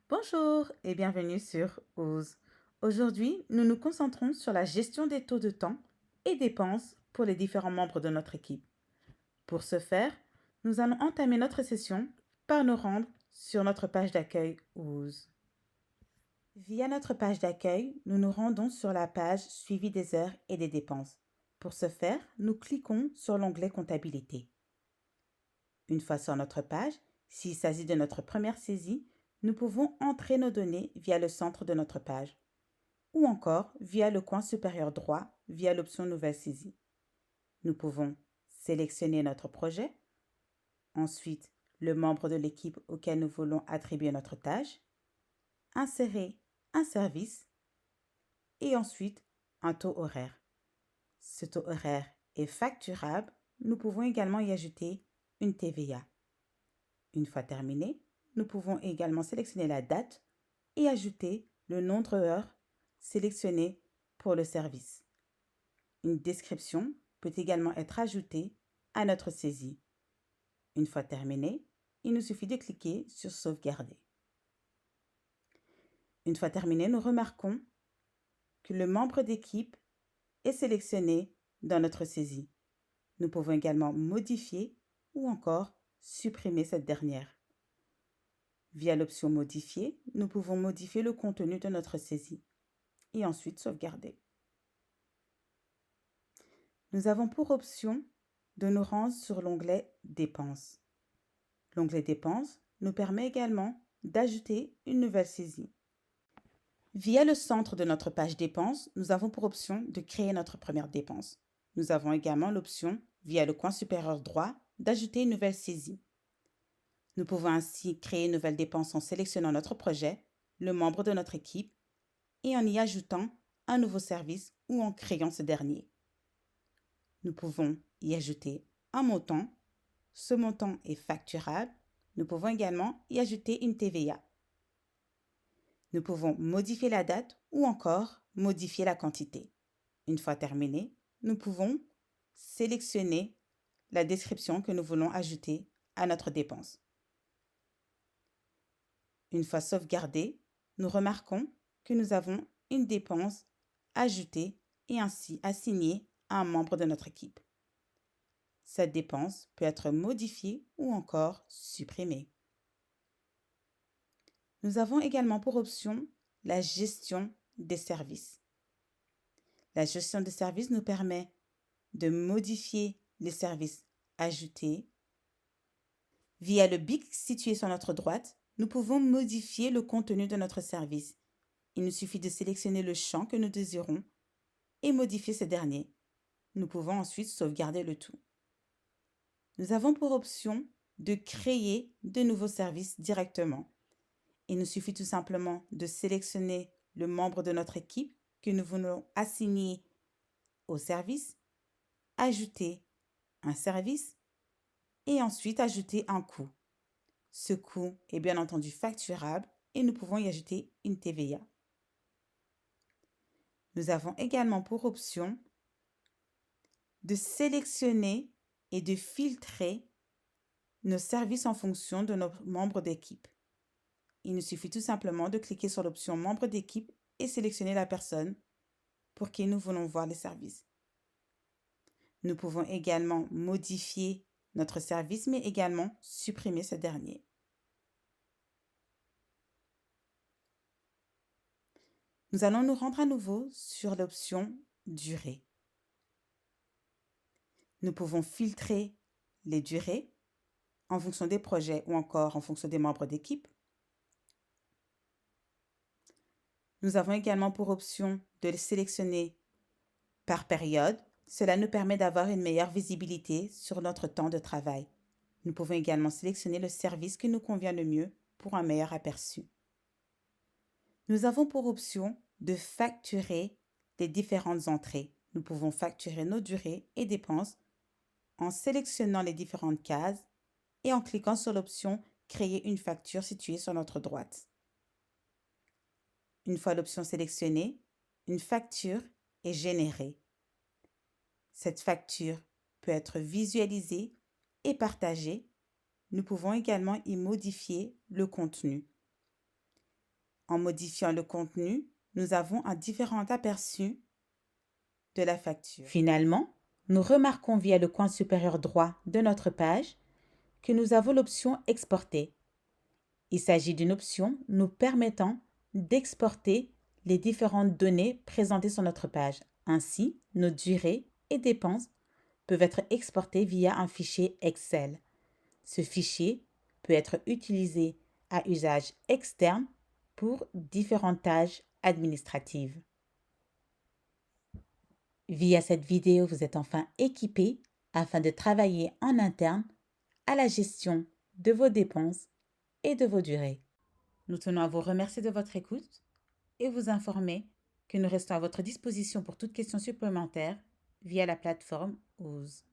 Bonjour et bienvenue sur OSE. Aujourd'hui, nous nous concentrons sur la gestion des taux de temps et dépenses pour les différents membres de notre équipe. Pour ce faire, nous allons entamer notre session par nous rendre sur notre page d'accueil OSE. Via notre page d'accueil, nous nous rendons sur la page Suivi des heures et des dépenses. Pour ce faire, nous cliquons sur l'onglet Comptabilité. Une fois sur notre page, s'il s'agit de notre première saisie, nous pouvons entrer nos données via le centre de notre page ou encore via le coin supérieur droit via l'option Nouvelle saisie. Nous pouvons sélectionner notre projet, ensuite le membre de l'équipe auquel nous voulons attribuer notre tâche, insérer un service et ensuite un taux horaire. Ce taux horaire est facturable. Nous pouvons également y ajouter une TVA. Une fois terminé, nous pouvons également sélectionner la date et ajouter le nombre d'heures sélectionnées pour le service. Une description peut également être ajoutée à notre saisie. Une fois terminé, il nous suffit de cliquer sur Sauvegarder. Une fois terminé, nous remarquons que le membre d'équipe est sélectionné dans notre saisie. Nous pouvons également modifier ou encore supprimer cette dernière. Via l'option Modifier, nous pouvons modifier le contenu de notre saisie et ensuite sauvegarder. Nous avons pour option de nous rendre sur l'onglet Dépenses. L'onglet Dépenses nous permet également d'ajouter une nouvelle saisie. Via le centre de notre page Dépenses, nous avons pour option de créer notre première dépense. Nous avons également l'option, via le coin supérieur droit, d'ajouter une nouvelle saisie. Nous pouvons ainsi créer une nouvelle dépense en sélectionnant notre projet, le membre de notre équipe et en y ajoutant un nouveau service ou en créant ce dernier. Nous pouvons y ajouter un montant. Ce montant est facturable. Nous pouvons également y ajouter une TVA. Nous pouvons modifier la date ou encore modifier la quantité. Une fois terminé, nous pouvons sélectionner la description que nous voulons ajouter à notre dépense. Une fois sauvegardée, nous remarquons que nous avons une dépense ajoutée et ainsi assignée à un membre de notre équipe. Cette dépense peut être modifiée ou encore supprimée. Nous avons également pour option la gestion des services. La gestion des services nous permet de modifier les services ajoutés. Via le bic situé sur notre droite, nous pouvons modifier le contenu de notre service. Il nous suffit de sélectionner le champ que nous désirons et modifier ce dernier. Nous pouvons ensuite sauvegarder le tout. Nous avons pour option de créer de nouveaux services directement. Il nous suffit tout simplement de sélectionner le membre de notre équipe que nous voulons assigner au service, ajouter un service et ensuite ajouter un coût. Ce coût est bien entendu facturable et nous pouvons y ajouter une TVA. Nous avons également pour option de sélectionner et de filtrer nos services en fonction de nos membres d'équipe. Il nous suffit tout simplement de cliquer sur l'option membre d'équipe et sélectionner la personne pour qui nous voulons voir les services. Nous pouvons également modifier notre service, mais également supprimer ce dernier. Nous allons nous rendre à nouveau sur l'option Durée. Nous pouvons filtrer les durées en fonction des projets ou encore en fonction des membres d'équipe. Nous avons également pour option de les sélectionner par période. Cela nous permet d'avoir une meilleure visibilité sur notre temps de travail. Nous pouvons également sélectionner le service qui nous convient le mieux pour un meilleur aperçu. Nous avons pour option de facturer les différentes entrées. Nous pouvons facturer nos durées et dépenses en sélectionnant les différentes cases et en cliquant sur l'option Créer une facture située sur notre droite. Une fois l'option sélectionnée, une facture est générée. Cette facture peut être visualisée et partagée. Nous pouvons également y modifier le contenu. En modifiant le contenu, nous avons un différent aperçu de la facture. Finalement, nous remarquons via le coin supérieur droit de notre page que nous avons l'option Exporter. Il s'agit d'une option nous permettant d'exporter les différentes données présentées sur notre page. Ainsi, nos durées et dépenses peuvent être exportées via un fichier Excel. Ce fichier peut être utilisé à usage externe pour différentes tâches administratives. Via cette vidéo, vous êtes enfin équipé afin de travailler en interne à la gestion de vos dépenses et de vos durées. Nous tenons à vous remercier de votre écoute et vous informer que nous restons à votre disposition pour toute question supplémentaire via la plateforme OOZ.